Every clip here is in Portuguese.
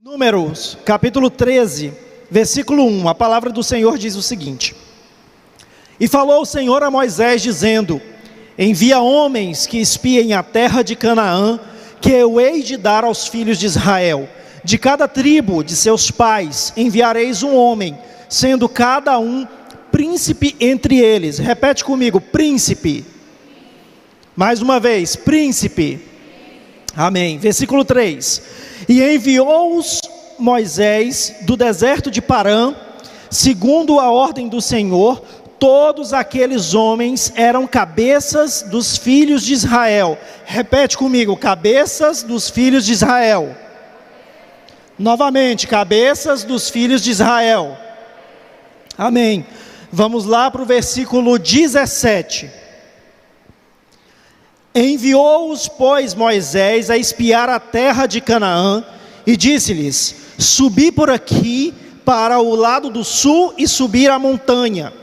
Números, capítulo 13, versículo 1, a palavra do Senhor diz o seguinte: E falou o Senhor a Moisés, dizendo: Envia homens que espiem a terra de Canaã, que eu hei de dar aos filhos de Israel. De cada tribo de seus pais enviareis um homem, sendo cada um príncipe entre eles. Repete comigo: príncipe. Mais uma vez: príncipe. Amém. Versículo 3: E enviou-os Moisés do deserto de Parã, segundo a ordem do Senhor. Todos aqueles homens eram cabeças dos filhos de Israel. Repete comigo: cabeças dos filhos de Israel. Novamente: cabeças dos filhos de Israel. Amém. Vamos lá para o versículo 17. Enviou-os, pois, Moisés a espiar a terra de Canaã, e disse-lhes: Subi por aqui para o lado do sul e subir a montanha,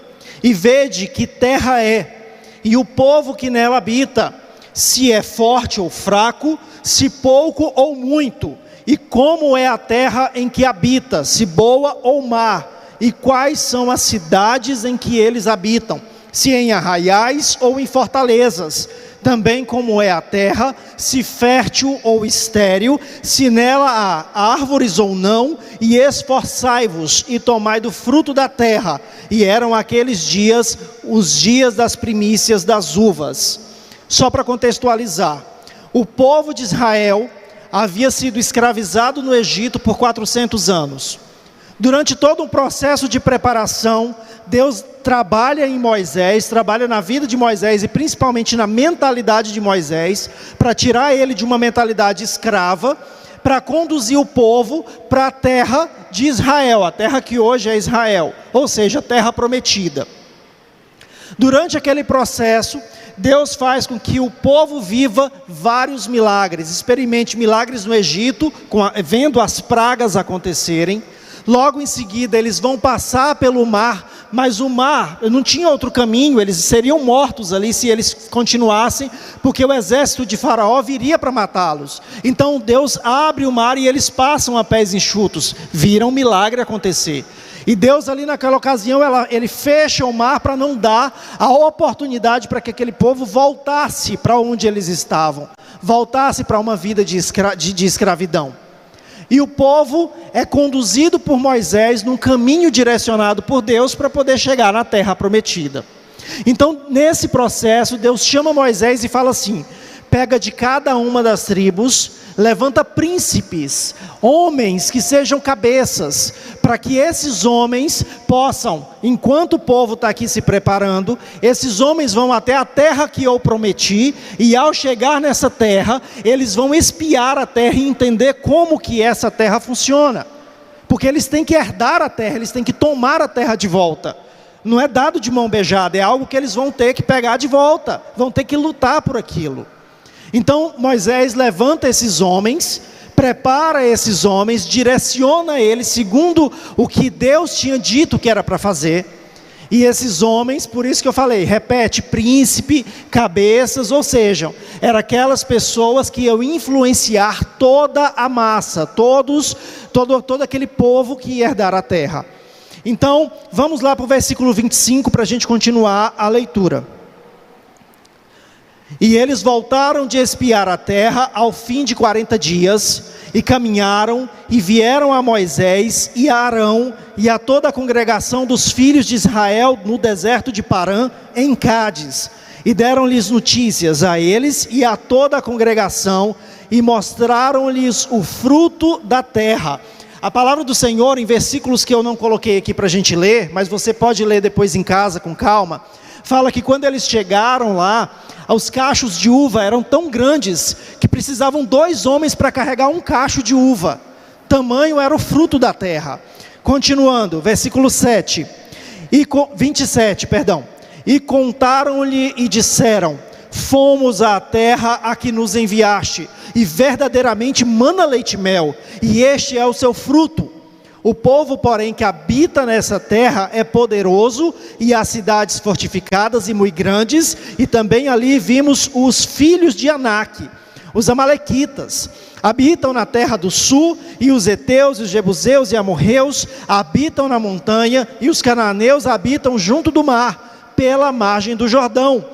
e vede que terra é, e o povo que nela habita, se é forte ou fraco, se pouco ou muito, e como é a terra em que habita, se boa ou má, e quais são as cidades em que eles habitam, se em arraiais ou em fortalezas. Também como é a terra, se fértil ou estéril, se nela há árvores ou não, e esforçai-vos e tomai do fruto da terra. E eram aqueles dias, os dias das primícias das uvas. Só para contextualizar, o povo de Israel havia sido escravizado no Egito por 400 anos. Durante todo um processo de preparação, Deus trabalha em Moisés, trabalha na vida de Moisés e principalmente na mentalidade de Moisés, para tirar ele de uma mentalidade escrava, para conduzir o povo para a terra de Israel, a terra que hoje é Israel, ou seja, a terra prometida. Durante aquele processo, Deus faz com que o povo viva vários milagres, experimente milagres no Egito, vendo as pragas acontecerem. Logo em seguida eles vão passar pelo mar, mas o mar não tinha outro caminho, eles seriam mortos ali se eles continuassem, porque o exército de Faraó viria para matá-los. Então Deus abre o mar e eles passam a pés enxutos, viram um milagre acontecer. E Deus ali naquela ocasião, ele fecha o mar para não dar a oportunidade para que aquele povo voltasse para onde eles estavam, voltasse para uma vida de escravidão. E o povo é conduzido por Moisés num caminho direcionado por Deus para poder chegar na terra prometida. Então, nesse processo, Deus chama Moisés e fala assim: pega de cada uma das tribos, levanta príncipes, homens que sejam cabeças, para que esses homens possam, enquanto o povo está aqui se preparando, esses homens vão até a terra que eu prometi, e ao chegar nessa terra, eles vão espiar a terra e entender como que essa terra funciona, porque eles têm que herdar a terra, eles têm que tomar a terra de volta. Não é dado de mão beijada, é algo que eles vão ter que pegar de volta, vão ter que lutar por aquilo. Então Moisés levanta esses homens, prepara esses homens, direciona eles segundo o que Deus tinha dito que era para fazer. E esses homens, por isso que eu falei, repete: príncipe, cabeças, ou seja, eram aquelas pessoas que iam influenciar toda a massa, todo aquele povo que ia herdar a terra. Então vamos lá para o versículo 25 para a gente continuar a leitura. E eles voltaram de espiar a terra ao fim de 40 dias, e caminharam, e vieram a Moisés e a Arão, e a toda a congregação dos filhos de Israel no deserto de Parã, em Cádiz, e deram-lhes notícias a eles e a toda a congregação, e mostraram-lhes o fruto da terra. A palavra do Senhor, em versículos que eu não coloquei aqui para a gente ler, mas você pode ler depois em casa com calma, fala que quando eles chegaram lá, os cachos de uva eram tão grandes que precisavam 2 homens para carregar um cacho de uva. Tamanho era o fruto da terra. Continuando, versículo 27, E contaram-lhe e disseram: Fomos à terra a que nos enviaste, e verdadeiramente mana leite e mel, e este é o seu fruto. O povo, porém, que habita nessa terra é poderoso, e há cidades fortificadas e muito grandes, e também ali vimos os filhos de Anak. Os amalequitas habitam na terra do sul, e os heteus, e os jebuseus e amorreus habitam na montanha, e os cananeus habitam junto do mar, pela margem do Jordão.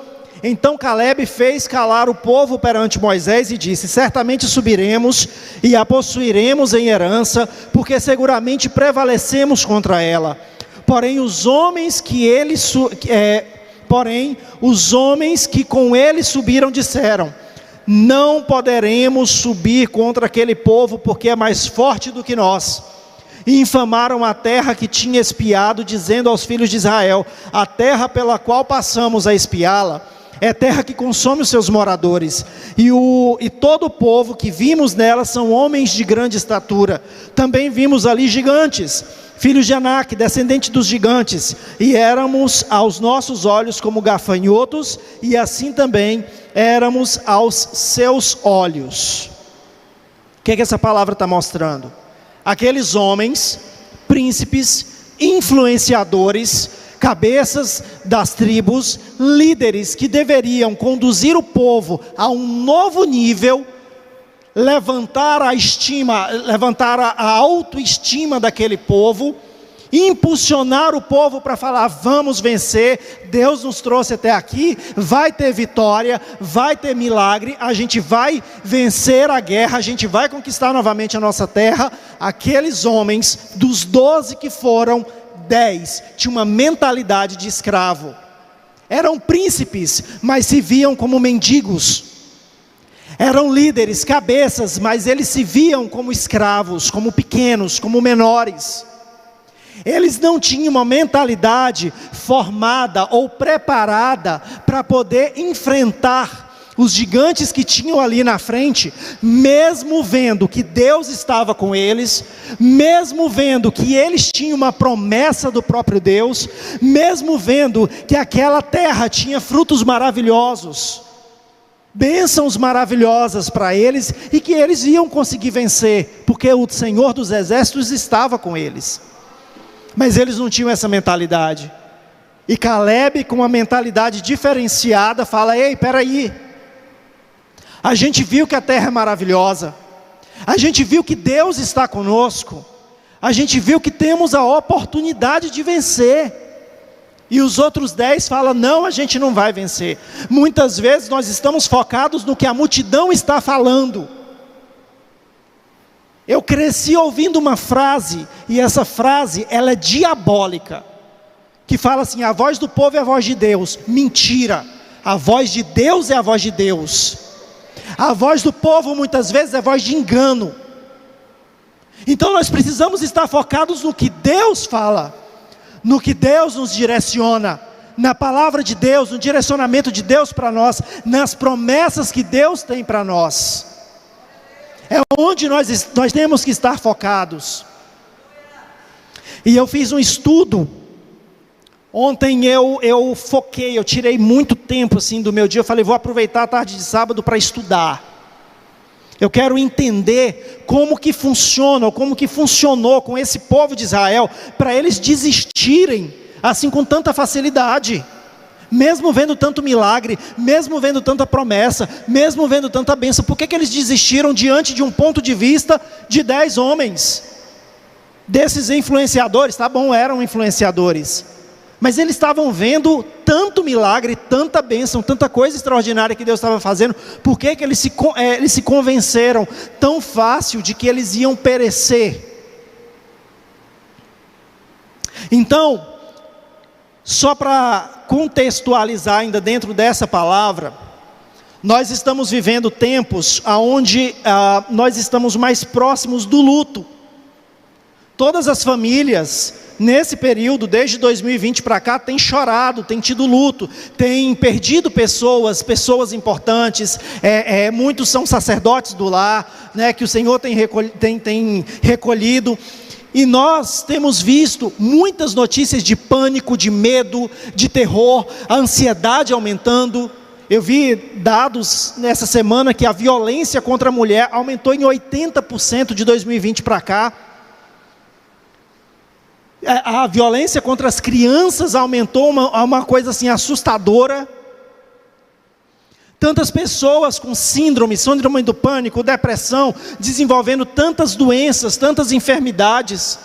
Então Calebe fez calar o povo perante Moisés e disse: certamente subiremos e a possuiremos em herança, porque seguramente prevalecemos contra ela. Porém os homens que com ele subiram disseram: não poderemos subir contra aquele povo, porque é mais forte do que nós. E infamaram a terra que tinha espiado, dizendo aos filhos de Israel: a terra pela qual passamos a espiá-la é terra que consome os seus moradores, e todo o povo que vimos nela são homens de grande estatura. Também vimos ali gigantes, filhos de Anak, descendente dos gigantes, e éramos aos nossos olhos como gafanhotos, e assim também éramos aos seus olhos. O que essa palavra está mostrando? Aqueles homens, príncipes, influenciadores, cabeças das tribos, líderes que deveriam conduzir o povo a um novo nível, levantar a autoestima daquele povo, impulsionar o povo para falar: vamos vencer, Deus nos trouxe até aqui, vai ter vitória, vai ter milagre, a gente vai vencer a guerra, a gente vai conquistar novamente a nossa terra. Aqueles homens, dos 12 que foram, 10 tinham uma mentalidade de escravo. Eram príncipes, mas se viam como mendigos. Eram líderes, cabeças, mas eles se viam como escravos, como pequenos, como menores. Eles não tinham uma mentalidade formada ou preparada para poder enfrentar os gigantes que tinham ali na frente, mesmo vendo que Deus estava com eles, mesmo vendo que eles tinham uma promessa do próprio Deus, mesmo vendo que aquela terra tinha frutos maravilhosos, bênçãos maravilhosas para eles, e que eles iam conseguir vencer, porque o Senhor dos Exércitos estava com eles. Mas eles não tinham essa mentalidade. E Calebe, com uma mentalidade diferenciada, fala: ei, peraí, a gente viu que a terra é maravilhosa, a gente viu que Deus está conosco, a gente viu que temos a oportunidade de vencer. E os outros 10 falam: não, a gente não vai vencer. Muitas vezes nós estamos focados no que a multidão está falando. Eu cresci ouvindo uma frase, e essa frase ela é diabólica, que fala assim: a voz do povo é a voz de Deus. Mentira, a voz de Deus é a voz de Deus. A voz do povo muitas vezes é voz de engano. Então nós precisamos estar focados no que Deus fala, no que Deus nos direciona, na palavra de Deus, no direcionamento de Deus para nós, nas promessas que Deus tem para nós. É onde nós temos que estar focados. E eu fiz um estudo. Ontem eu foquei, eu tirei muito tempo assim do meu dia. Eu falei: vou aproveitar a tarde de sábado para estudar. Eu quero entender como que funciona, ou como que funcionou com esse povo de Israel, para eles desistirem assim com tanta facilidade. Mesmo vendo tanto milagre, mesmo vendo tanta promessa, mesmo vendo tanta bênção, por que eles desistiram diante de um ponto de vista de 10 homens? Desses influenciadores, tá bom, eram influenciadores, mas eles estavam vendo tanto milagre, tanta bênção, tanta coisa extraordinária que Deus estava fazendo. Por que eles se convenceram tão fácil de que eles iam perecer? Então, só para contextualizar ainda dentro dessa palavra, nós estamos vivendo tempos onde nós estamos mais próximos do luto. Todas as famílias, nesse período, desde 2020 para cá, têm chorado, têm tido luto, têm perdido pessoas importantes. Muitos são sacerdotes do lar, né, que o Senhor tem recolhido. E nós temos visto muitas notícias de pânico, de medo, de terror, a ansiedade aumentando. Eu vi dados nessa semana que a violência contra a mulher aumentou em 80% de 2020 para cá. A violência contra as crianças aumentou a uma coisa assim assustadora. Tantas pessoas com síndrome do pânico, depressão, desenvolvendo tantas doenças, tantas enfermidades.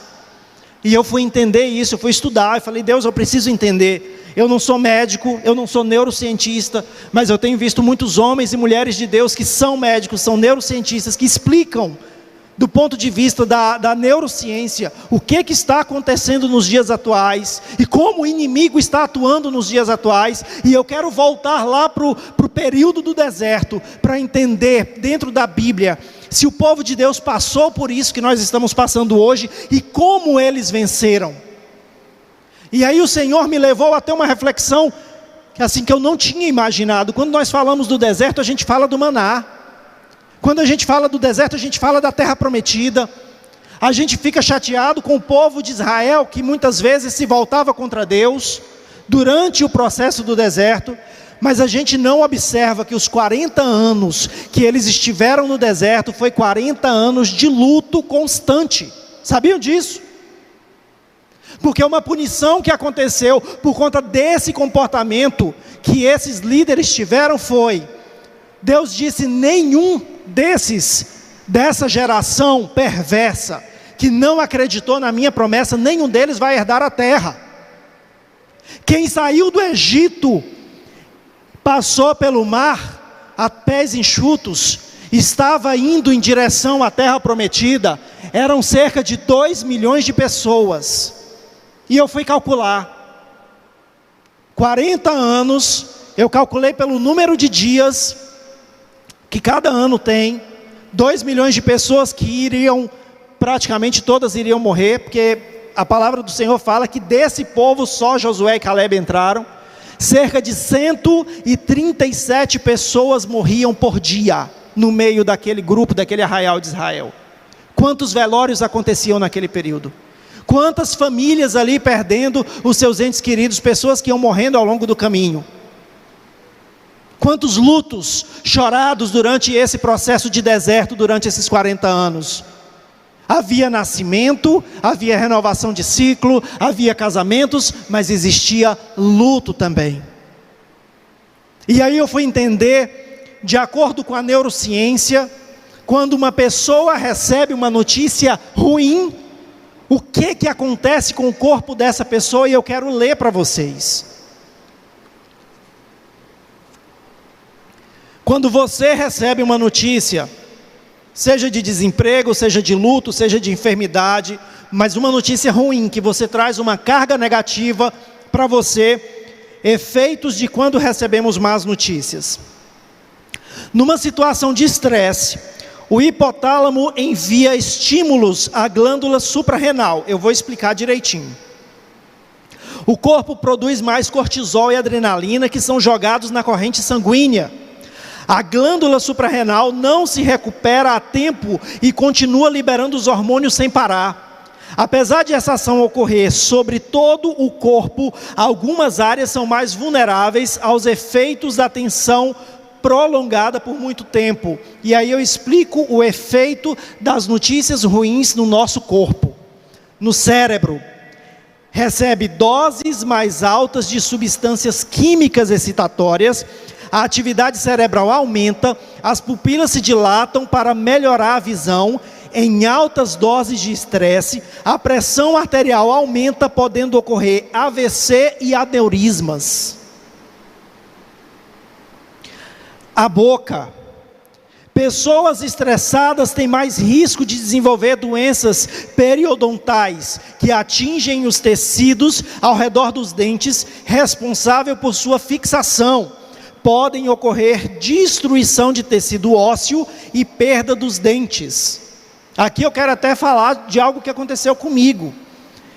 E eu fui entender isso, eu fui estudar, eu falei, Deus, eu preciso entender. Eu não sou médico, eu não sou neurocientista, mas eu tenho visto muitos homens e mulheres de Deus que são médicos, são neurocientistas, que explicam, do ponto de vista da neurociência, o que está acontecendo nos dias atuais, e como o inimigo está atuando nos dias atuais. E eu quero voltar lá para o período do deserto, para entender, dentro da Bíblia, se o povo de Deus passou por isso que nós estamos passando hoje, e como eles venceram. E aí o Senhor me levou a ter uma reflexão, assim, que eu não tinha imaginado. Quando nós falamos do deserto, a gente fala do maná. Quando a gente fala do deserto, a gente fala da terra prometida. A gente fica chateado com o povo de Israel, que muitas vezes se voltava contra Deus, durante o processo do deserto. Mas a gente não observa que os 40 anos que eles estiveram no deserto, foi 40 anos de luto constante. Sabiam disso? Porque uma punição que aconteceu por conta desse comportamento que esses líderes tiveram foi: Deus disse, nenhum dessa geração perversa, que não acreditou na minha promessa, nenhum deles vai herdar a terra. Quem saiu do Egito, passou pelo mar a pés enxutos, estava indo em direção à terra prometida, eram cerca de 2 milhões de pessoas. E eu fui calcular, 40 anos, eu calculei pelo número de dias que cada ano tem, 2 milhões de pessoas que iriam, praticamente todas iriam morrer, porque a palavra do Senhor fala que desse povo só Josué e Caleb entraram. Cerca de 137 pessoas morriam por dia, no meio daquele grupo, daquele arraial de Israel. Quantos velórios aconteciam naquele período? Quantas famílias ali perdendo os seus entes queridos, pessoas que iam morrendo ao longo do caminho. Quantos lutos chorados durante esse processo de deserto, durante esses 40 anos. Havia nascimento, havia renovação de ciclo, havia casamentos, mas existia luto também. E aí eu fui entender, de acordo com a neurociência, quando uma pessoa recebe uma notícia ruim, o que acontece com o corpo dessa pessoa, e eu quero ler para vocês. Quando você recebe uma notícia, seja de desemprego, seja de luto, seja de enfermidade, mas uma notícia ruim, que você traz uma carga negativa para você, efeitos de quando recebemos más notícias. Numa situação de estresse, o hipotálamo envia estímulos à glândula suprarrenal. Eu vou explicar direitinho. O corpo produz mais cortisol e adrenalina, que são jogados na corrente sanguínea. A glândula suprarrenal não se recupera a tempo e continua liberando os hormônios sem parar. Apesar de essa ação ocorrer sobre todo o corpo, algumas áreas são mais vulneráveis aos efeitos da tensão prolongada por muito tempo. E aí eu explico o efeito das notícias ruins no nosso corpo. No cérebro, recebe doses mais altas de substâncias químicas excitatórias, a atividade cerebral aumenta, as pupilas se dilatam para melhorar a visão. Em altas doses de estresse, a pressão arterial aumenta, podendo ocorrer AVC e aneurismas. A boca. Pessoas estressadas têm mais risco de desenvolver doenças periodontais, que atingem os tecidos ao redor dos dentes, responsável por sua fixação. Podem ocorrer destruição de tecido ósseo e perda dos dentes. Aqui eu quero até falar de algo que aconteceu comigo.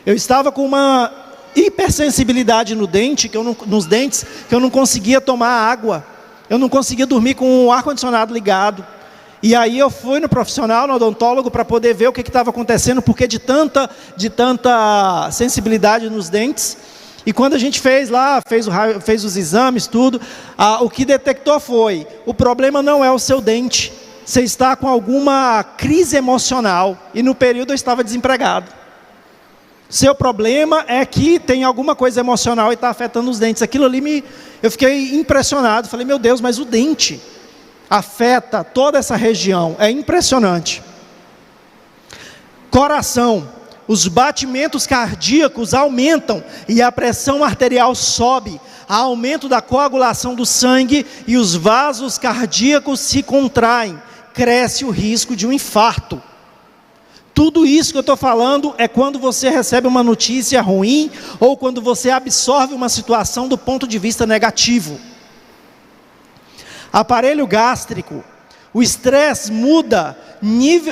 Eu estava com uma hipersensibilidade nos dentes, que eu não conseguia tomar água. Eu não conseguia dormir com o ar-condicionado ligado. E aí eu fui no profissional, no odontólogo, para poder ver o que estava acontecendo, porque de tanta sensibilidade nos dentes. E quando a gente fez os exames, tudo, o que detectou foi: o problema não é o seu dente, você está com alguma crise emocional. E no período eu estava desempregado. Seu problema é que tem alguma coisa emocional e está afetando os dentes. Aquilo ali eu fiquei impressionado. Falei, meu Deus, mas o dente afeta toda essa região. É impressionante. Coração. Os batimentos cardíacos aumentam e a pressão arterial sobe. Há aumento da coagulação do sangue e os vasos cardíacos se contraem. Cresce o risco de um infarto. Tudo isso que eu estou falando é quando você recebe uma notícia ruim ou quando você absorve uma situação do ponto de vista negativo. Aparelho gástrico. O estresse muda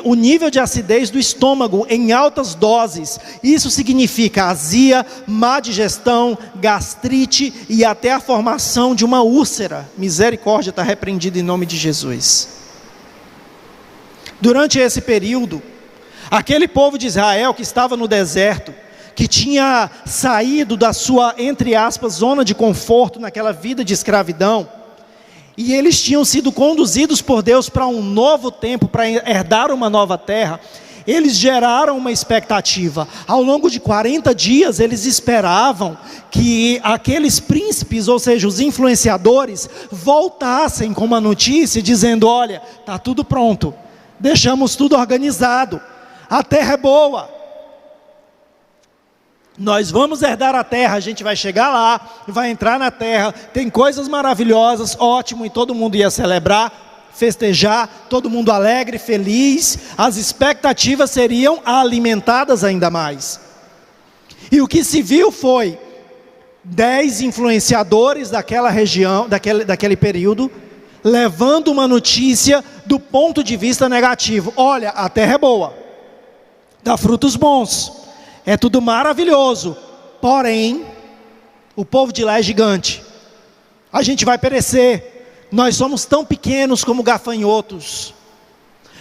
o nível de acidez do estômago em altas doses. Isso significa azia, má digestão, gastrite e até a formação de uma úlcera. Misericórdia, está repreendido em nome de Jesus. Durante esse período, aquele povo de Israel que estava no deserto, que tinha saído da sua, entre aspas, zona de conforto naquela vida de escravidão, e eles tinham sido conduzidos por Deus para um novo tempo, para herdar uma nova terra, eles geraram uma expectativa. Ao longo de 40 dias, eles esperavam que aqueles príncipes, ou seja, os influenciadores, voltassem com uma notícia dizendo, olha, está tudo pronto, deixamos tudo organizado, a terra é boa, nós vamos herdar a terra, a gente vai chegar lá, vai entrar na terra, tem coisas maravilhosas, ótimo, e todo mundo ia celebrar, festejar, todo mundo alegre, feliz, as expectativas seriam alimentadas ainda mais. E o que se viu foi 10 influenciadores daquela região, daquele período, levando uma notícia do ponto de vista negativo. Olha, a terra é boa, dá frutos bons, é tudo maravilhoso, porém, o povo de lá é gigante, a gente vai perecer, nós somos tão pequenos como gafanhotos.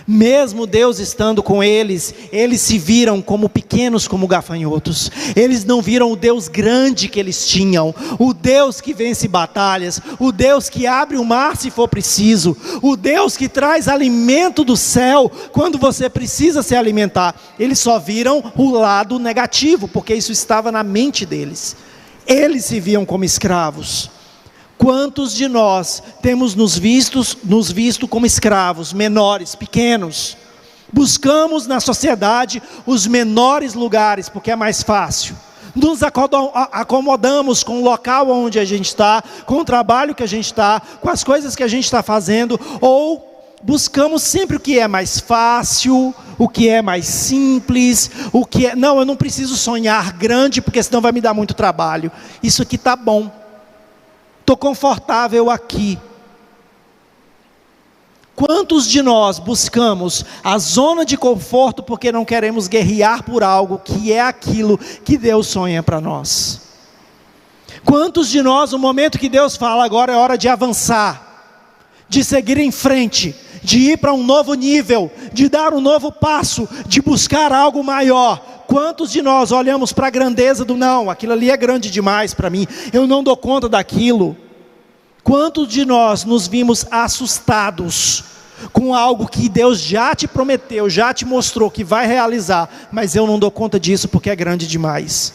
Mesmo Deus estando com eles, eles se viram como pequenos como gafanhotos. Eles não viram o Deus grande que eles tinham, o Deus que vence batalhas, o Deus que abre o mar se for preciso, o Deus que traz alimento do céu quando você precisa se alimentar. Eles só viram o lado negativo, porque isso estava na mente deles. Eles se viam como escravos. Quantos de nós temos nos visto como escravos, menores, pequenos? Buscamos na sociedade os menores lugares, porque é mais fácil. Nos acomodamos com o local onde a gente está, com o trabalho que a gente está, com as coisas que a gente está fazendo, ou buscamos sempre o que é mais fácil, o que é mais simples, não, eu não preciso sonhar grande, porque senão vai me dar muito trabalho. Isso aqui está bom. Estou confortável aqui. Quantos de nós buscamos a zona de conforto porque não queremos guerrear por algo que é aquilo que Deus sonha para nós? Quantos de nós, no momento que Deus fala, agora é hora de avançar, de seguir em frente, de ir para um novo nível, de dar um novo passo, de buscar algo maior? Quantos de nós olhamos para a grandeza do não, aquilo ali é grande demais para mim, eu não dou conta daquilo? Quantos de nós nos vimos assustados com algo que Deus já te prometeu, já te mostrou que vai realizar, mas eu não dou conta disso porque é grande demais?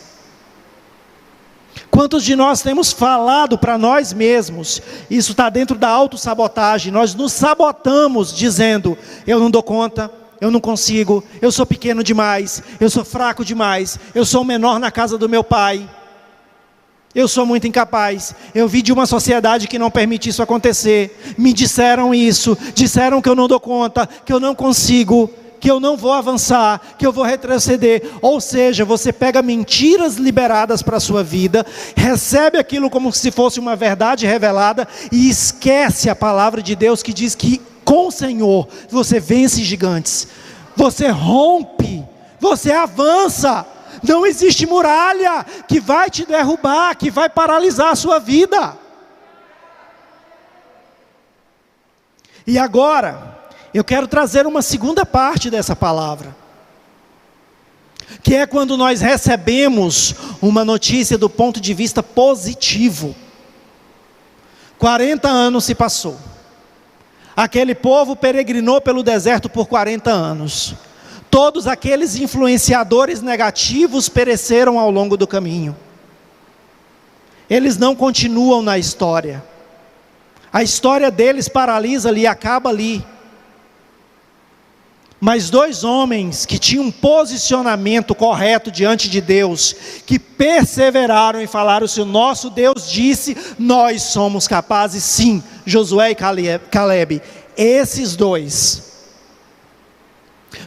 Quantos de nós temos falado para nós mesmos, isso está dentro da autossabotagem, nós nos sabotamos dizendo, eu não dou conta, eu não consigo, eu sou pequeno demais, eu sou fraco demais, eu sou o menor na casa do meu pai, eu sou muito incapaz, eu vim de uma sociedade que não permite isso acontecer, me disseram isso, disseram que eu não dou conta, que eu não consigo, que eu não vou avançar, que eu vou retroceder. Ou seja, você pega mentiras liberadas para a sua vida, recebe aquilo como se fosse uma verdade revelada e esquece a palavra de Deus que diz que com o Senhor você vence gigantes, você rompe, você avança. Não existe muralha que vai te derrubar, que vai paralisar a sua vida. E agora, eu quero trazer uma segunda parte dessa palavra, que é quando nós recebemos uma notícia do ponto de vista positivo. 40 anos se passou. Aquele povo peregrinou pelo deserto por 40 anos. Todos aqueles influenciadores negativos pereceram ao longo do caminho. Eles não continuam na história. A história deles paralisa ali, acaba ali. Mas 2 homens que tinham um posicionamento correto diante de Deus, que perseveraram e falaram: se o nosso Deus disse, nós somos capazes sim. Josué e Calebe. Esses 2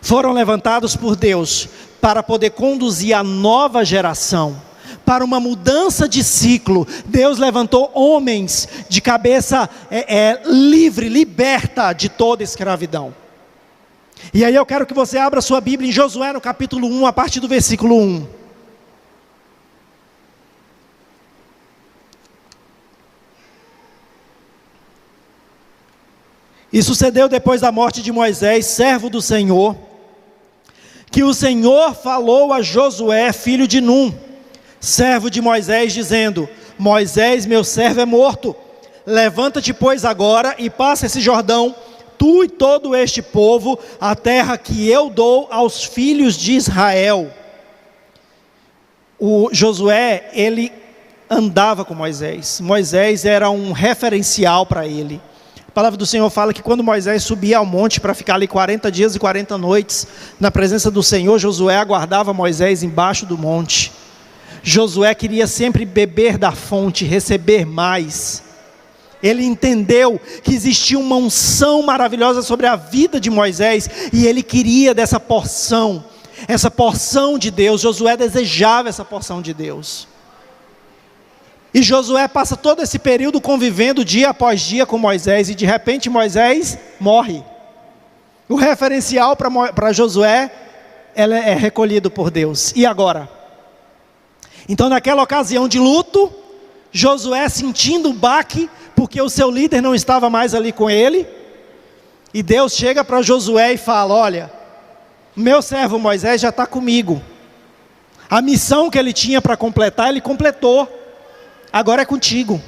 foram levantados por Deus para poder conduzir a nova geração para uma mudança de ciclo. Deus levantou homens de cabeça livre, liberta de toda escravidão. E aí eu quero que você abra sua Bíblia em Josué no capítulo 1, a partir do versículo 1. E sucedeu depois da morte de Moisés, servo do Senhor, que o Senhor falou a Josué, filho de Num, servo de Moisés, dizendo: Moisés, meu servo, é morto. Levanta-te, pois, agora e passa esse Jordão, tu e todo este povo, a terra que eu dou aos filhos de Israel. O Josué, ele andava com Moisés. Moisés era um referencial para ele. A palavra do Senhor fala que quando Moisés subia ao monte para ficar ali 40 dias e 40 noites na presença do Senhor, Josué aguardava Moisés embaixo do monte. Josué queria sempre beber da fonte, receber mais. Ele entendeu que existia uma unção maravilhosa sobre a vida de Moisés, e ele queria dessa porção, essa porção de Deus. Josué desejava essa porção de Deus. E Josué passa todo esse período convivendo dia após dia com Moisés, e de repente Moisés morre. O referencial para Josué é recolhido por Deus. E agora? Então, naquela ocasião de luto, Josué sentindo o baque, porque o seu líder não estava mais ali com ele, e Deus chega para Josué e fala: olha, meu servo Moisés já está comigo, a missão que ele tinha para completar, ele completou, agora é contigo.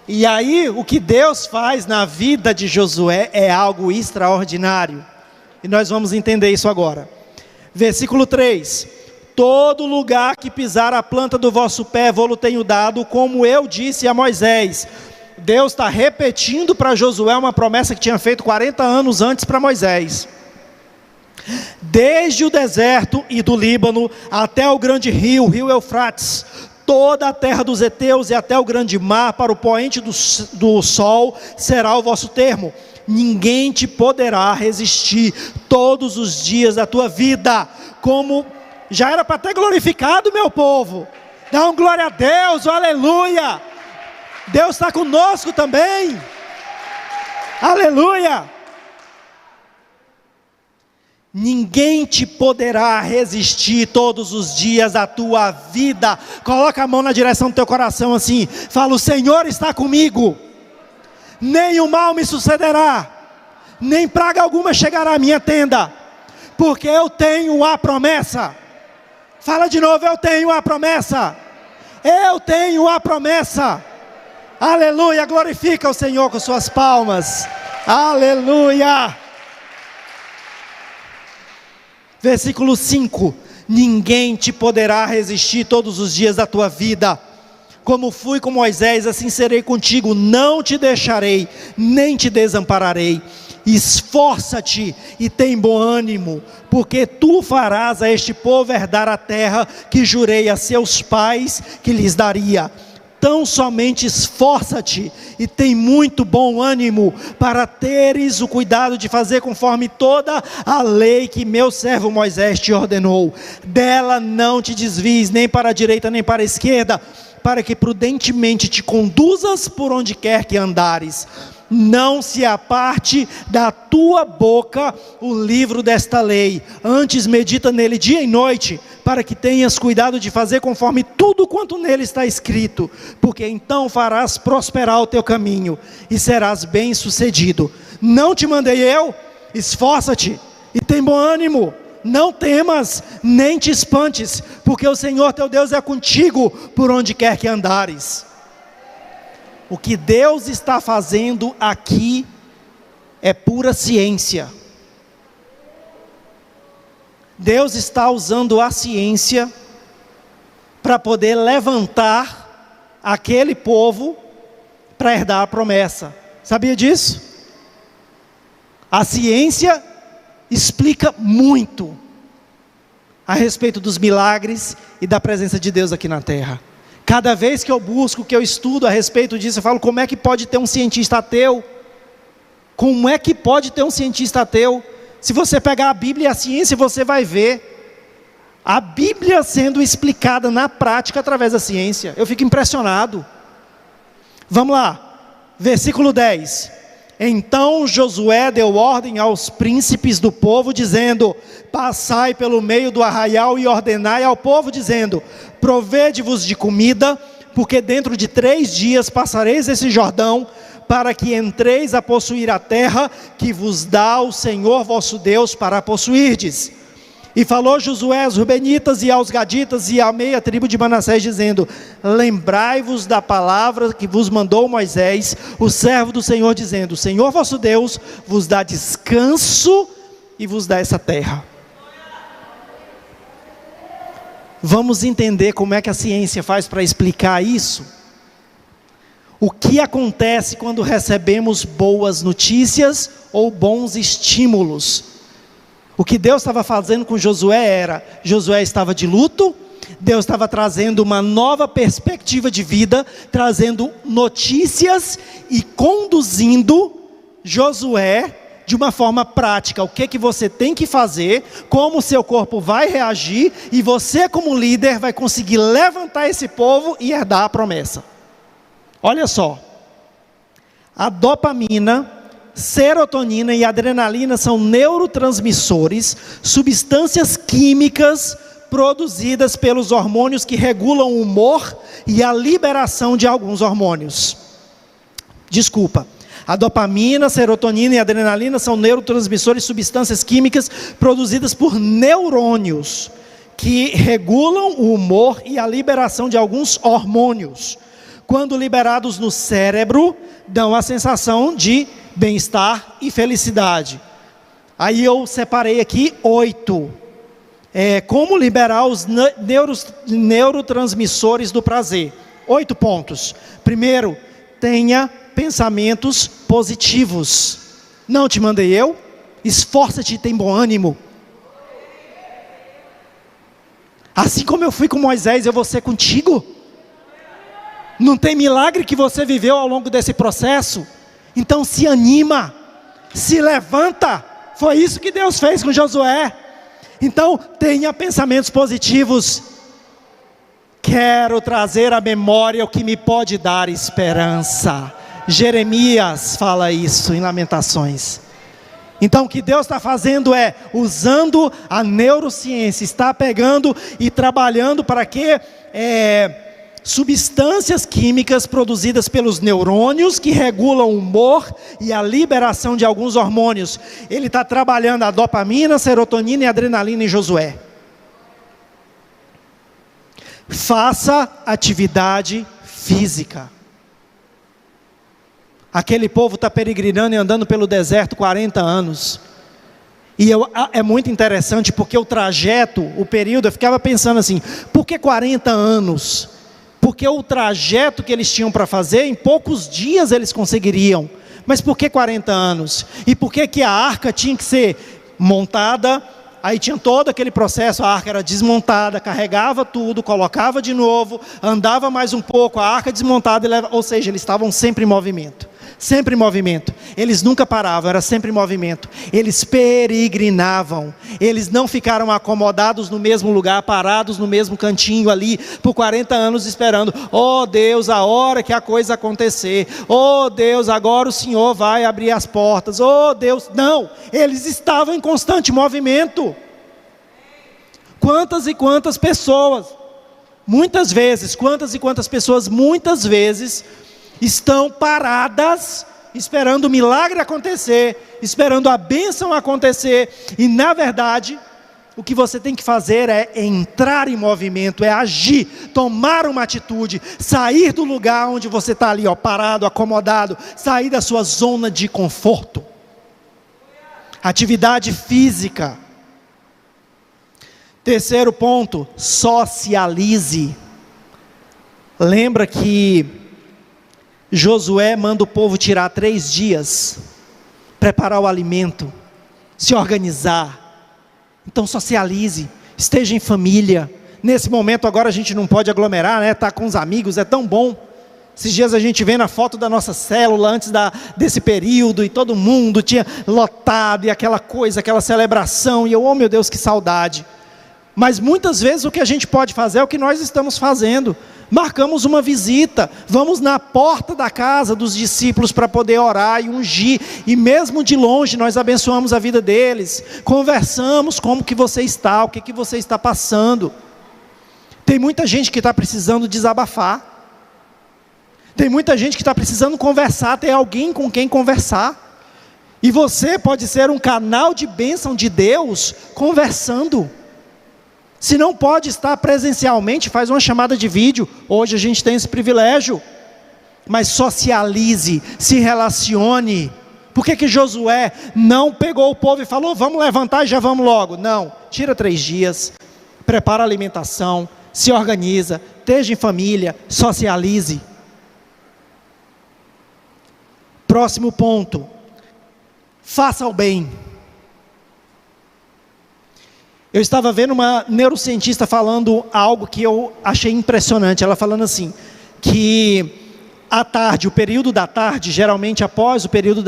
E aí, o que Deus faz na vida de Josué é algo extraordinário, e nós vamos entender isso agora. Versículo 3: todo lugar que pisar a planta do vosso pé, vou-lo tenho dado, como eu disse a Moisés. Deus está repetindo para Josué uma promessa que tinha feito 40 anos antes para Moisés. Desde o deserto e do Líbano até o grande rio, rio Eufrates, toda a terra dos heteus e até o grande mar, para o poente do sol, será o vosso termo. Ninguém te poderá resistir todos os dias da tua vida. Como já era para ter glorificado, meu povo, dá um glória a Deus, aleluia. Deus está conosco também, aleluia. Ninguém te poderá resistir todos os dias da tua vida. Coloca a mão na direção do teu coração assim, fala: o Senhor está comigo, nenhum mal me sucederá, nem praga alguma chegará à minha tenda, porque eu tenho a promessa. Fala de novo: eu tenho a promessa, eu tenho a promessa. Aleluia, glorifica o Senhor com suas palmas, aleluia. Versículo 5: ninguém te poderá resistir todos os dias da tua vida. Como fui com Moisés, assim serei contigo, não te deixarei, nem te desampararei. Esforça-te e tem bom ânimo, porque tu farás a este povo herdar a terra que jurei a seus pais que lhes daria. Tão somente esforça-te e tem muito bom ânimo, para teres o cuidado de fazer conforme toda a lei que meu servo Moisés te ordenou. Dela não te desvies nem para a direita nem para a esquerda, para que prudentemente te conduzas por onde quer que andares. Não se aparte da tua boca o livro desta lei, antes medita nele dia e noite, para que tenhas cuidado de fazer conforme tudo quanto nele está escrito, porque então farás prosperar o teu caminho, e serás bem sucedido. Não te mandei eu? Esforça-te, e tem bom ânimo, não temas, nem te espantes, porque o Senhor teu Deus é contigo, por onde quer que andares. O que Deus está fazendo aqui é pura ciência. Deus está usando a ciência para poder levantar aquele povo para herdar a promessa. Sabia disso? A ciência explica muito a respeito dos milagres e da presença de Deus aqui na terra. Cada vez que eu busco, que eu estudo a respeito disso, eu falo, como é que pode ter um cientista ateu? Como é que pode ter um cientista ateu? Se você pegar a Bíblia e a ciência, você vai ver a Bíblia sendo explicada na prática através da ciência. Eu fico impressionado. Vamos lá, versículo 10. Então Josué deu ordem aos príncipes do povo, dizendo: passai pelo meio do arraial e ordenai ao povo, dizendo: provede-vos de comida, porque dentro de 3 dias passareis esse Jordão, para que entreis a possuir a terra que vos dá o Senhor vosso Deus para possuirdes. E falou Josué aos Rubenitas e aos Gaditas e à meia tribo de Manassés, dizendo: lembrai-vos da palavra que vos mandou Moisés, o servo do Senhor, dizendo: o Senhor vosso Deus vos dá descanso e vos dá essa terra. Vamos entender como é que a ciência faz para explicar isso? O que acontece quando recebemos boas notícias ou bons estímulos? O que Deus estava fazendo com Josué era, Josué estava de luto, Deus estava trazendo uma nova perspectiva de vida, trazendo notícias e conduzindo Josué de uma forma prática. O que você tem que fazer, como o seu corpo vai reagir, e você como líder vai conseguir levantar esse povo e herdar a promessa. Olha só, a dopamina, serotonina e adrenalina são neurotransmissores, substâncias químicas produzidas pelos hormônios que regulam o humor e a liberação de alguns hormônios. A dopamina, serotonina e adrenalina são neurotransmissores, substâncias químicas produzidas por neurônios que regulam o humor e a liberação de alguns hormônios. Quando liberados no cérebro, dão a sensação de bem-estar e felicidade. Aí eu separei aqui 8. Como liberar os neurotransmissores do prazer. 8 pontos. Primeiro, tenha pensamentos positivos. Não te mandei eu? Esforça-te e tem bom ânimo. Assim como eu fui com Moisés, eu vou ser contigo. Não tem milagre que você viveu ao longo desse processo? Então se anima, se levanta. Foi isso que Deus fez com Josué. Então tenha pensamentos positivos. Quero trazer à memória o que me pode dar esperança. Jeremias fala isso em Lamentações. Então o que Deus está fazendo é, usando a neurociência, está pegando e trabalhando para que substâncias químicas produzidas pelos neurônios que regulam o humor e a liberação de alguns hormônios. Ele está trabalhando a dopamina, serotonina e adrenalina em Josué. Faça atividade física. Aquele povo está peregrinando e andando pelo deserto 40 anos. E é muito interessante porque o trajeto, o período, eu ficava pensando assim, por que 40 anos? Porque o trajeto que eles tinham para fazer, em poucos dias eles conseguiriam. Mas por que 40 anos? E por que a arca tinha que ser montada? Aí tinha todo aquele processo, a arca era desmontada, carregava tudo, colocava de novo, andava mais um pouco, a arca desmontada, ou seja, eles estavam sempre em movimento. Sempre em movimento, eles nunca paravam, era sempre em movimento, eles peregrinavam, eles não ficaram acomodados no mesmo lugar, parados no mesmo cantinho ali, por 40 anos esperando, oh Deus, a hora que a coisa acontecer, oh Deus, agora o Senhor vai abrir as portas, oh Deus, não, eles estavam em constante movimento. Quantas e quantas pessoas, muitas vezes, muitas vezes, estão paradas, esperando o milagre acontecer, esperando a bênção acontecer, e na verdade, o que você tem que fazer é entrar em movimento, é agir, tomar uma atitude, sair do lugar onde você está ali, parado, acomodado, sair da sua zona de conforto. Atividade física. Terceiro ponto, socialize. Lembra que Josué manda o povo tirar 3 dias, preparar o alimento, se organizar. Então socialize, esteja em família. Nesse momento agora a gente não pode aglomerar, né? Tá com os amigos, é tão bom. Esses dias a gente vê na foto da nossa célula antes desse período, e todo mundo tinha lotado, e aquela coisa, aquela celebração, e eu, oh meu Deus, que saudade. Mas muitas vezes o que a gente pode fazer é o que nós estamos fazendo. Marcamos uma visita, vamos na porta da casa dos discípulos para poder orar e ungir, e mesmo de longe nós abençoamos a vida deles, conversamos como que você está, o que você está passando. Tem muita gente que está precisando desabafar, tem muita gente que está precisando conversar, ter alguém com quem conversar, e você pode ser um canal de bênção de Deus conversando. Se não pode estar presencialmente, faz uma chamada de vídeo. Hoje a gente tem esse privilégio. Mas socialize, se relacione. Por que Josué não pegou o povo e falou, vamos levantar e já vamos logo? Não, tira 3 dias, prepara a alimentação, se organiza, esteja em família, socialize. Próximo ponto, faça o bem. Eu estava vendo uma neurocientista falando algo que eu achei impressionante. Ela falando assim, que à tarde, o período da tarde, geralmente após o período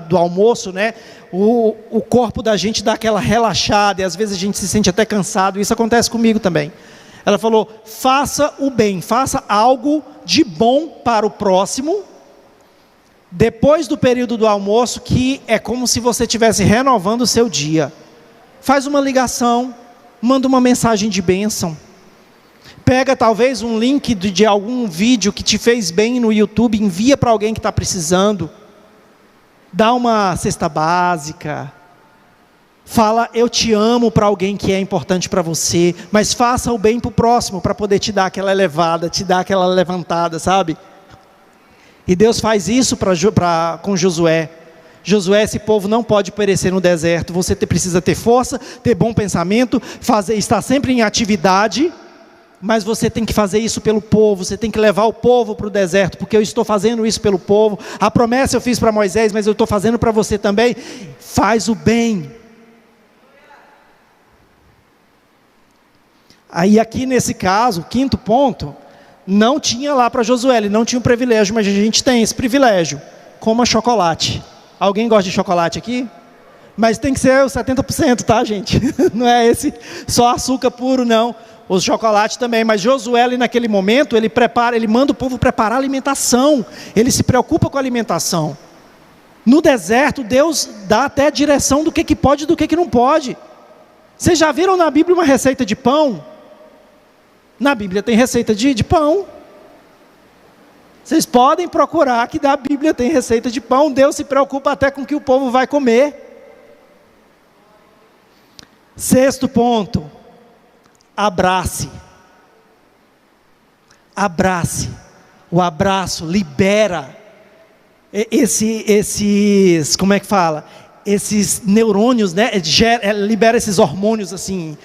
do almoço, né, o corpo da gente dá aquela relaxada, e às vezes a gente se sente até cansado. Isso acontece comigo também. Ela falou, faça o bem, faça algo de bom para o próximo, depois do período do almoço, que é como se você estivesse renovando o seu dia. Faz uma ligação, manda uma mensagem de bênção. Pega talvez um link de algum vídeo que te fez bem no YouTube, envia para alguém que está precisando. Dá uma cesta básica. Fala eu te amo para alguém que é importante para você. Mas faça o bem para o próximo, para poder te dar aquela elevada, te dar aquela levantada, sabe? E Deus faz isso com Josué. Josué, esse povo não pode perecer no deserto. Você precisa ter força, ter bom pensamento, estar sempre em atividade, mas você tem que fazer isso pelo povo. Você tem que levar o povo para o deserto, porque eu estou fazendo isso pelo povo. A promessa eu fiz para Moisés, mas eu estou fazendo para você também. Faz o bem. Aí aqui nesse caso, 5º ponto, não tinha lá para Josué, ele não tinha o privilégio, mas a gente tem esse privilégio. Coma chocolate. Alguém gosta de chocolate aqui? Mas tem que ser os 70%, tá, gente? Não é esse só açúcar puro, não. Os chocolates também. Mas Josué, ali naquele momento, ele manda o povo preparar a alimentação. Ele se preocupa com a alimentação. No deserto, Deus dá até a direção do que pode e do que não pode. Vocês já viram na Bíblia uma receita de pão? Na Bíblia tem receita de pão. Vocês podem procurar que da Bíblia tem receita de pão. Deus se preocupa até com o que o povo vai comer. 6º ponto, abrace. Abrace. O abraço libera esses, como é que fala? Esses neurônios, né? Libera esses hormônios assim,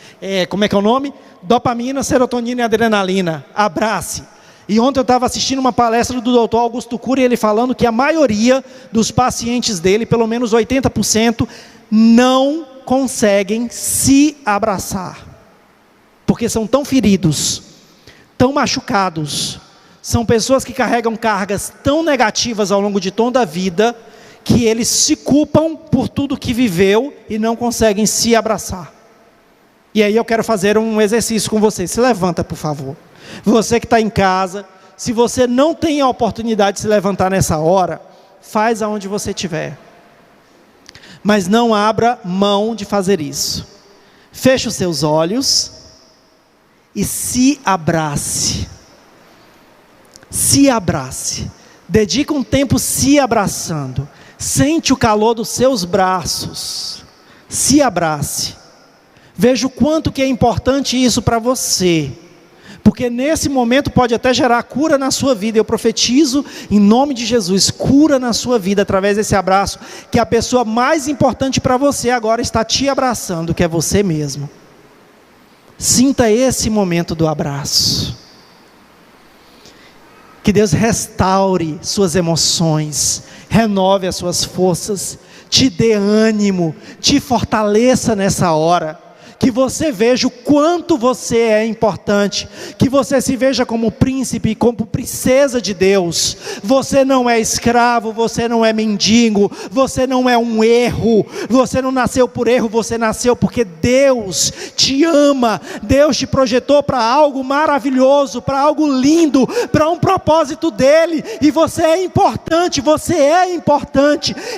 como é que é o nome? Dopamina, serotonina e adrenalina. Abrace. E ontem eu estava assistindo uma palestra do Dr. Augusto Cury, ele falando que a maioria dos pacientes dele, pelo menos 80%, não conseguem se abraçar. Porque são tão feridos, tão machucados. São pessoas que carregam cargas tão negativas ao longo de toda a vida, que eles se culpam por tudo que viveu e não conseguem se abraçar. E aí eu quero fazer um exercício com você. Se levanta, por favor. Você que está em casa, se você não tem a oportunidade de se levantar nessa hora, faz aonde você estiver. Mas não abra mão de fazer isso. Feche os seus olhos e se abrace. Se abrace. Dedique um tempo se abraçando. Sente o calor dos seus braços. Se abrace. Veja o quanto que é importante isso para você. Porque nesse momento pode até gerar cura na sua vida. Eu profetizo em nome de Jesus, cura na sua vida através desse abraço, que a pessoa mais importante para você agora está te abraçando, que é você mesmo. Sinta esse momento do abraço. Que Deus restaure suas emoções, renove as suas forças, te dê ânimo, te fortaleça nessa hora. Que você veja o quanto você é importante, que você se veja como príncipe, como princesa de Deus. Você não é escravo, você não é mendigo, você não é um erro, você não nasceu por erro, você nasceu porque Deus te ama, Deus te projetou para algo maravilhoso, para algo lindo, para um propósito dele, e você é importante,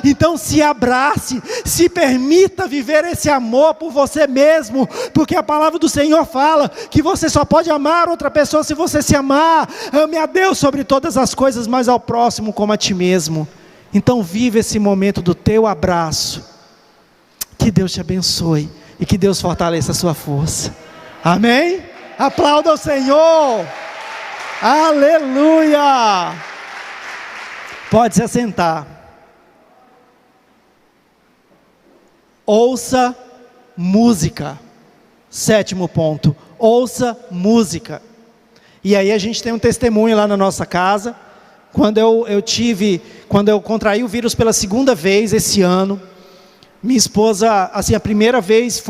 então se abrace, se permita viver esse amor por você mesmo, porque a palavra do Senhor fala que você só pode amar outra pessoa se você se amar. Ame a Deus sobre todas as coisas, mas ao próximo como a ti mesmo. Então vive esse momento do teu abraço. Que Deus te abençoe e que Deus fortaleça a sua força. Amém? Aplauda o Senhor. Aleluia. Pode se assentar. Ouça música. 7º ponto, ouça música. E aí a gente tem um testemunho lá na nossa casa. Quando eu contraí o vírus pela 2ª vez esse ano, minha esposa, assim, a primeira vez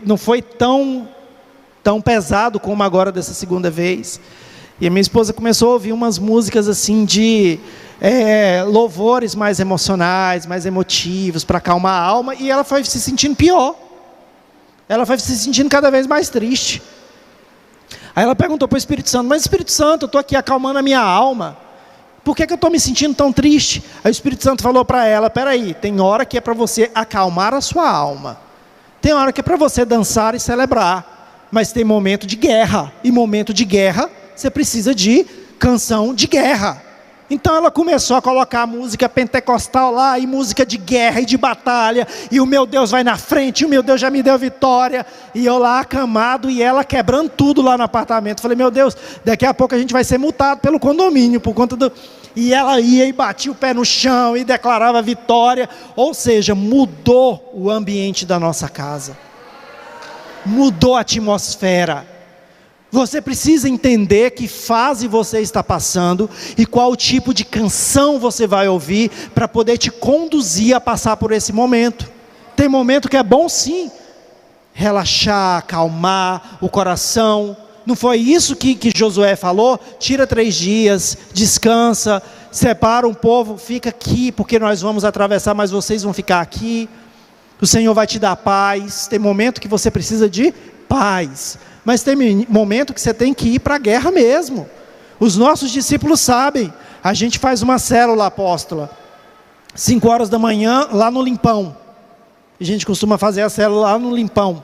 não foi tão pesado como agora dessa 2ª vez. E a minha esposa começou a ouvir umas músicas assim de louvores mais emocionais, mais emotivos, para acalmar a alma, e ela foi se sentindo pior. Ela foi se sentindo cada vez mais triste. Aí ela perguntou para o Espírito Santo: mas Espírito Santo, eu estou aqui acalmando a minha alma, por que eu estou me sentindo tão triste? Aí o Espírito Santo falou para ela: peraí, tem hora que é para você acalmar a sua alma, tem hora que é para você dançar e celebrar, mas tem momento de guerra, e momento de guerra você precisa de canção de guerra. Então ela começou a colocar música pentecostal lá, e música de guerra e de batalha, e o meu Deus vai na frente, e o meu Deus já me deu vitória, e eu lá acamado, e ela quebrando tudo lá no apartamento. Falei: meu Deus, daqui a pouco a gente vai ser multado pelo condomínio, por conta do... E ela ia e batia o pé no chão, e declarava vitória. Ou seja, mudou o ambiente da nossa casa, mudou a atmosfera. Você precisa entender que fase você está passando e qual tipo de canção você vai ouvir para poder te conduzir a passar por esse momento. Tem momento que é bom sim, relaxar, acalmar o coração. Não foi isso que Josué falou? Tira 3 dias, descansa, separa um povo, fica aqui, porque nós vamos atravessar, mas vocês vão ficar aqui. O Senhor vai te dar paz. Tem momento que você precisa de paz. Mas tem momento que você tem que ir para a guerra mesmo. Os nossos discípulos sabem. A gente faz uma célula apóstola, 5 horas da manhã, lá no Limpão. A gente costuma fazer a célula lá no Limpão.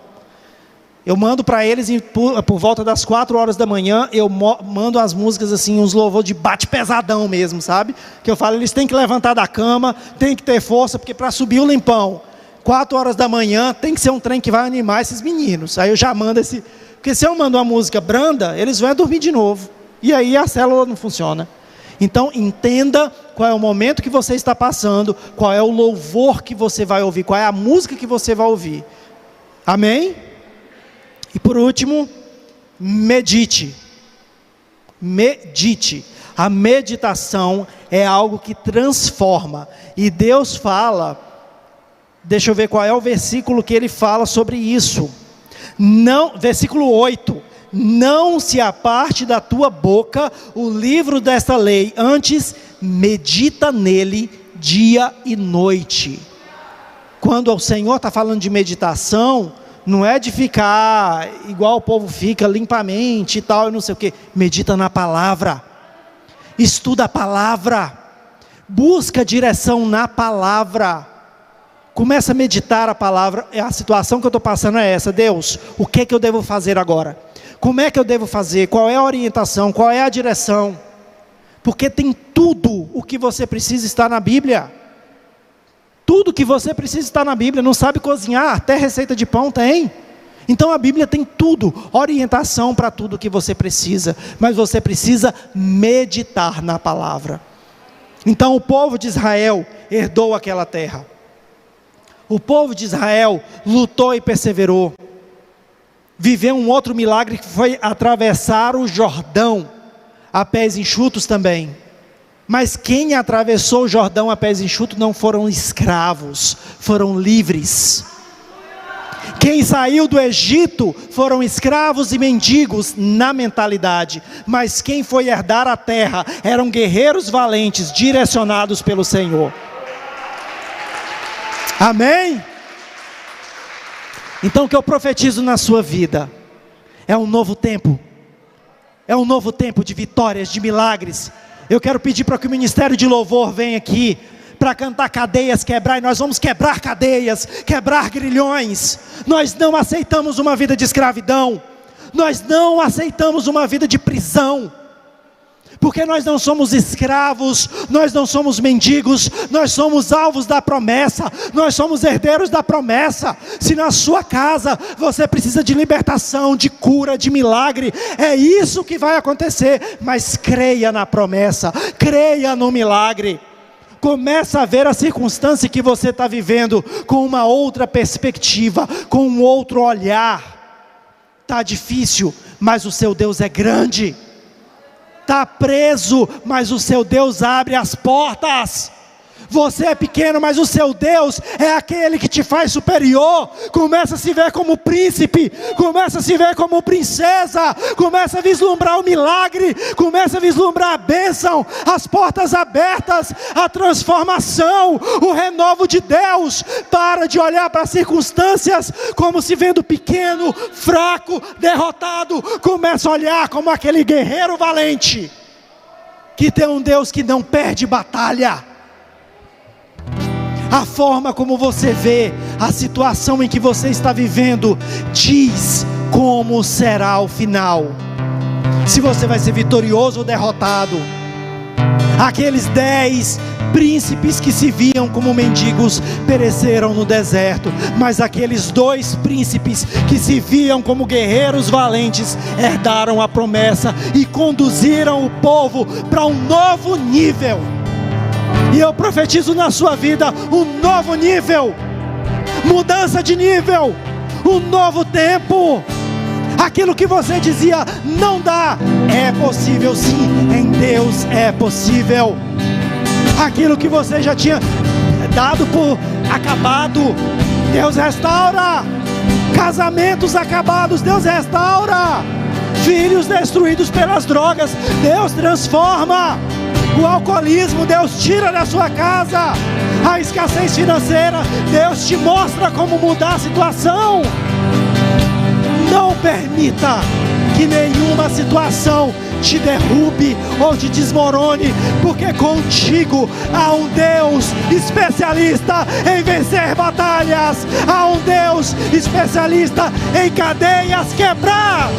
Eu mando para eles, por volta das 4 horas da manhã, eu mando as músicas assim, uns louvores de bate pesadão mesmo, sabe? Que eu falo, eles têm que levantar da cama, têm que ter força, porque para subir o Limpão, 4 horas da manhã, tem que ser um trem que vai animar esses meninos. Aí eu já mando esse... Porque se eu mando uma música branda, eles vão dormir de novo. E aí a célula não funciona. Então entenda qual é o momento que você está passando, qual é o louvor que você vai ouvir, qual é a música que você vai ouvir. Amém? E por último, medite. Medite. A meditação é algo que transforma. E Deus fala, deixa eu ver qual é o versículo que ele fala sobre isso. Não, versículo 8: não se aparte da tua boca o livro desta lei, antes medita nele dia e noite. Quando o Senhor está falando de meditação, não é de ficar igual o povo fica, limpamente e tal, e não sei o que. Medita na palavra, estuda a palavra, busca direção na palavra. Começa a meditar a palavra. A situação que eu estou passando é essa: Deus, o que eu devo fazer agora? Como é que eu devo fazer? Qual é a orientação? Qual é a direção? Porque tem tudo o que você precisa estar na Bíblia. Tudo que você precisa estar na Bíblia. Não sabe cozinhar? Até receita de pão tem. Então a Bíblia tem tudo, orientação para tudo que você precisa. Mas você precisa meditar na palavra. Então o povo de Israel herdou aquela terra. O povo de Israel lutou e perseverou. viveu um outro milagre que foi atravessar o Jordão a pés enxutos também. Mas quem atravessou o Jordão a pés enxutos não foram escravos, foram livres. Quem saiu do Egito foram escravos e mendigos na mentalidade, mas quem foi herdar a terra eram guerreiros valentes, direcionados pelo Senhor. Amém? Então o que eu profetizo na sua vida é um novo tempo. É um novo tempo de vitórias, de milagres. Eu quero pedir para que o ministério de louvor venha aqui para cantar cadeias, quebrar, e nós vamos quebrar cadeias, quebrar grilhões. Nós não aceitamos uma vida de escravidão, nós não aceitamos uma vida de prisão, porque nós não somos escravos, nós não somos mendigos, nós somos alvos da promessa, nós somos herdeiros da promessa. Se na sua casa você precisa de libertação, de cura, de milagre, é isso que vai acontecer, mas creia na promessa, creia no milagre. Começa a ver a circunstância que você está vivendo com uma outra perspectiva, com um outro olhar. Está difícil, mas o seu Deus é grande. Está preso, mas o seu Deus abre as portas. Você é pequeno, mas o seu Deus é aquele que te faz superior. Começa a se ver como príncipe, começa a se ver como princesa, começa a vislumbrar o milagre, começa a vislumbrar a bênção, as portas abertas, a transformação, o renovo de Deus. Para de olhar para as circunstâncias como se vendo pequeno, fraco, derrotado. Começa a olhar como aquele guerreiro valente, que tem um Deus que não perde batalha. A forma como você vê a situação em que você está vivendo diz como será o final. Se você vai ser vitorioso ou derrotado. Aqueles 10 príncipes que se viam como mendigos pereceram no deserto, mas aqueles 2 príncipes que se viam como guerreiros valentes herdaram a promessa e conduziram o povo para um novo nível. E eu profetizo na sua vida um novo nível, mudança de nível, um novo tempo. Aquilo que você dizia não dá, é possível sim, em Deus é possível. Aquilo que você já tinha dado por acabado, Deus restaura. Casamentos acabados, Deus restaura. Filhos destruídos pelas drogas, Deus transforma. O alcoolismo, Deus tira da sua casa. A escassez financeira, Deus te mostra como mudar a situação. Não permita que nenhuma situação te derrube ou te desmorone, porque contigo há um Deus especialista em vencer batalhas. Há um Deus especialista em cadeias quebrar.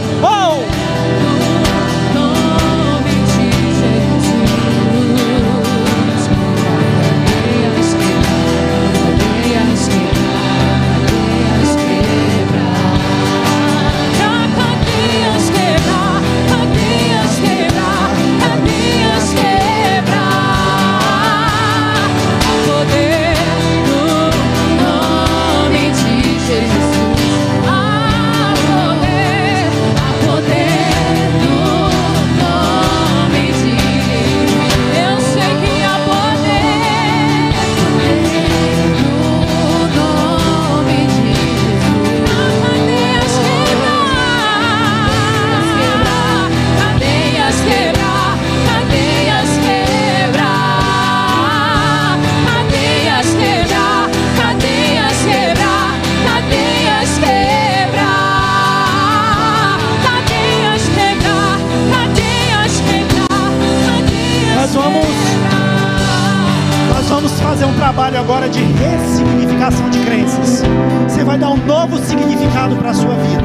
Fazer um trabalho agora de ressignificação de crenças. Você vai dar um novo significado para a sua vida.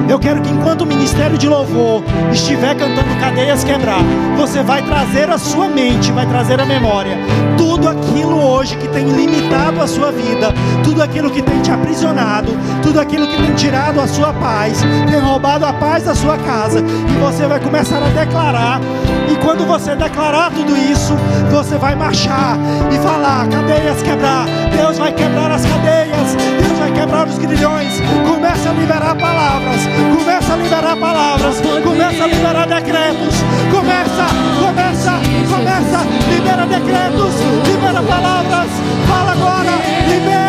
Eu quero que enquanto o ministério de louvor estiver cantando cadeias quebrar, você vai trazer a sua mente, vai trazer a memória, tudo aquilo hoje que tem limitado a sua vida, tudo aquilo que tem te aprisionado, tudo aquilo que tem tirado a sua paz, tem roubado a paz da sua casa, e você vai começar a declarar. E quando você declarar tudo isso, você vai marchar e falar: cadeias quebrar. Deus vai quebrar as cadeias, Deus vai quebrar os grilhões. Comece a liberar palavras. palavras, começa a liberar palavras, começa a liberar decretos, começa, libera decretos, libera palavras, fala agora, libera.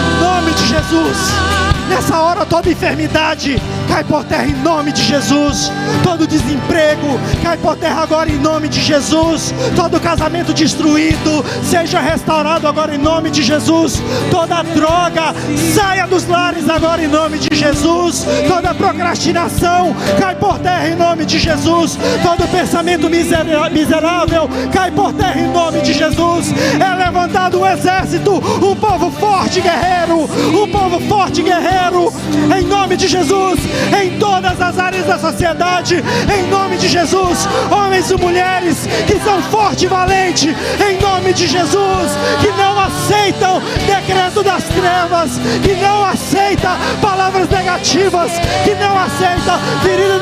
Em nome de Jesus. Nessa hora toda enfermidade cai por terra em nome de Jesus. Todo desemprego cai por terra agora em nome de Jesus. Todo casamento destruído seja restaurado agora em nome de Jesus. Toda droga saia dos lares agora em nome de Jesus. Toda procrastinação cai por terra em nome de Jesus. Todo pensamento miserável cai por terra em nome de Jesus. É levantado um exército, um povo forte guerreiro, um povo forte guerreiro em nome de Jesus, em todas as áreas da sociedade, em nome de Jesus. Homens e mulheres que são fortes e valentes, em nome de Jesus, que não aceitam decreto das trevas, que não aceita palavras negativas, que não aceita ferida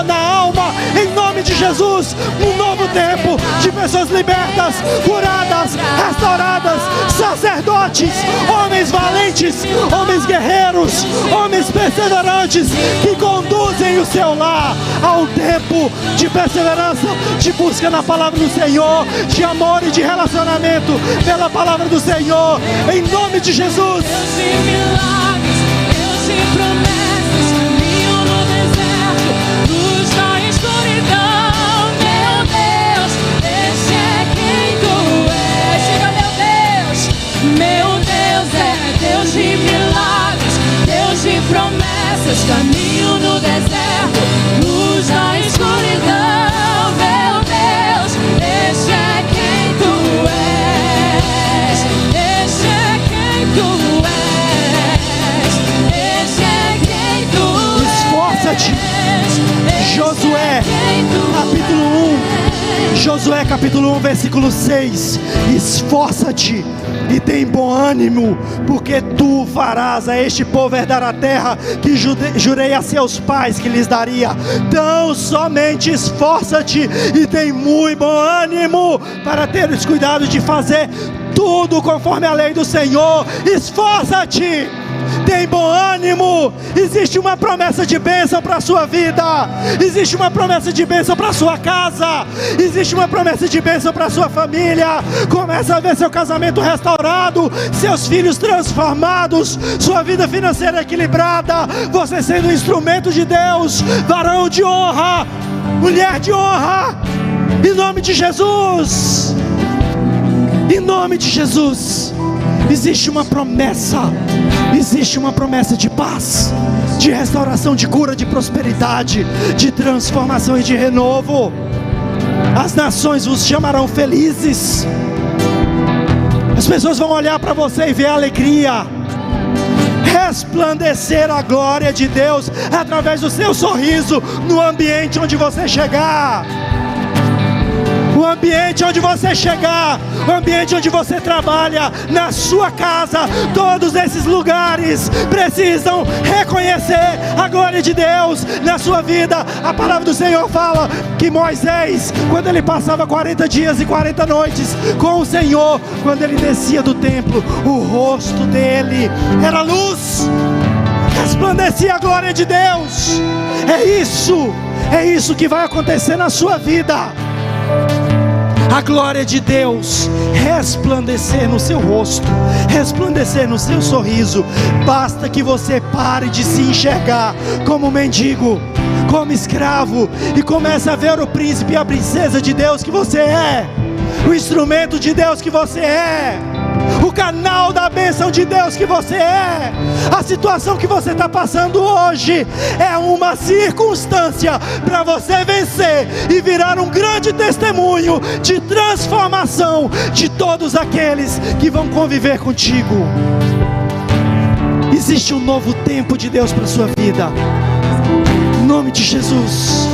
na alma, em nome de Jesus. Um novo tempo de pessoas libertas, curadas, restauradas, sacerdotes, homens valentes, homens guerreiros, homens perseverantes, que conduzem o seu lar a um tempo de perseverança, de busca na palavra do Senhor, de amor e de relacionamento pela palavra do Senhor, em nome de Jesus. Deus de milagres, Deus de promessas, caminho no deserto, luz na escuridão. Meu Deus, esse é quem tu és. Diga, meu Deus é Deus de milagres, Deus de promessas, caminho no deserto, luz na escuridão. Meu Deus, esse é quem tu és. Esse é quem tu és. Esse é quem tu és. Esforça-te. Josué, capítulo 1. Josué, capítulo 1, versículo 6. Esforça-te e tem bom ânimo, porque tu farás a este povo herdar a terra que jurei a seus pais que lhes daria. Então somente esforça-te e tem muito bom ânimo para teres cuidado de fazer tudo conforme a lei do Senhor. Esforça-te, tem bom ânimo. Existe uma promessa de bênção para a sua vida, existe uma promessa de bênção para a sua casa, existe uma promessa de bênção para a sua família. Começa a ver seu casamento restaurado, seus filhos transformados, sua vida financeira equilibrada, você sendo um instrumento de Deus, varão de honra, mulher de honra, em nome de Jesus. Em nome de Jesus. Existe uma promessa de paz, de restauração, de cura, de prosperidade, de transformação e de renovo. As nações vos chamarão felizes. As pessoas vão olhar para você e ver a alegria, resplandecer a glória de Deus através do seu sorriso no ambiente onde você chegar. O ambiente onde você chegar, o ambiente onde você trabalha, na sua casa, todos esses lugares precisam reconhecer a glória de Deus na sua vida. A palavra do Senhor fala que Moisés, quando ele passava 40 dias e 40 noites com o Senhor, quando ele descia do templo, o rosto dele era luz, resplandecia a glória de Deus. É isso que vai acontecer na sua vida. a glória de Deus resplandecer no seu rosto, resplandecer no seu sorriso. Basta que você pare de se enxergar como mendigo, como escravo, e comece a ver o príncipe e a princesa de Deus que você é, o instrumento de Deus que você é, o canal da bênção de Deus que você é. A situação que você está passando hoje é uma circunstância para você vencer e virar um grande testemunho de transformação de todos aqueles que vão conviver contigo. Existe um novo tempo de Deus para a sua vida, em nome de Jesus.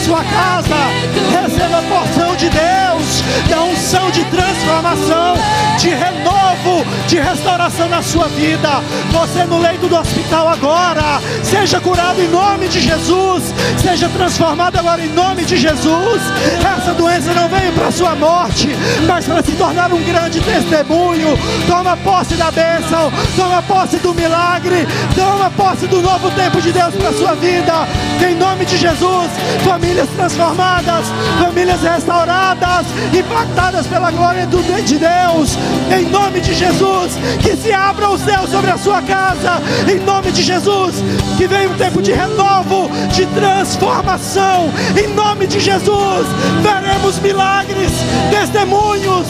Sua casa, receba a porção de Deus, da unção de transformação, de renovo, de restauração na sua vida. Você no leito do hospital agora, seja curado em nome de Jesus, seja transformado agora em nome de Jesus. Essa doença não veio para a sua morte, mas para se tornar um grande testemunho. Toma posse da bênção, toma posse do milagre, toma posse do novo tempo de Deus para a sua vida, em nome de Jesus. Famílias transformadas, famílias restauradas, impactadas pela glória de Deus, em nome de Jesus. Que se abra o céu sobre a sua casa, em nome de Jesus. Que venha um tempo de renovo, de transformação, em nome de Jesus. Veremos milagres, testemunhos,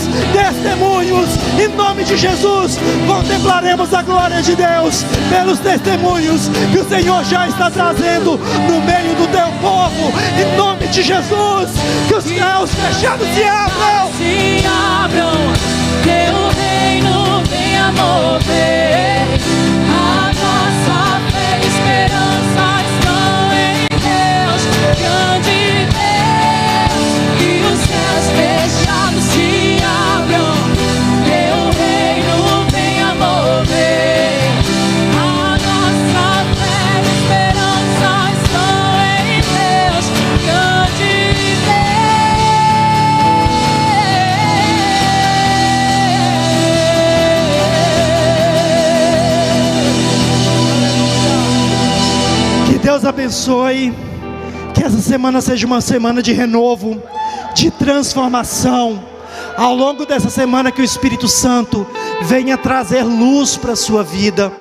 em nome de Jesus. Contemplaremos a glória de Deus pelos testemunhos que o Senhor já está trazendo no meio do teu povo, em nome de Jesus. Que os céus fechados se abram, teu reino venha mover. A nossa fé e esperança estão em Deus, grande Deus. Que os céus fechados se abram, teu reino venha mover. A nossa fé e esperança estão em Deus, grande Deus. Deus abençoe, que essa semana seja uma semana de renovo, de transformação. Ao longo dessa semana que o Espírito Santo venha trazer luz para a sua vida,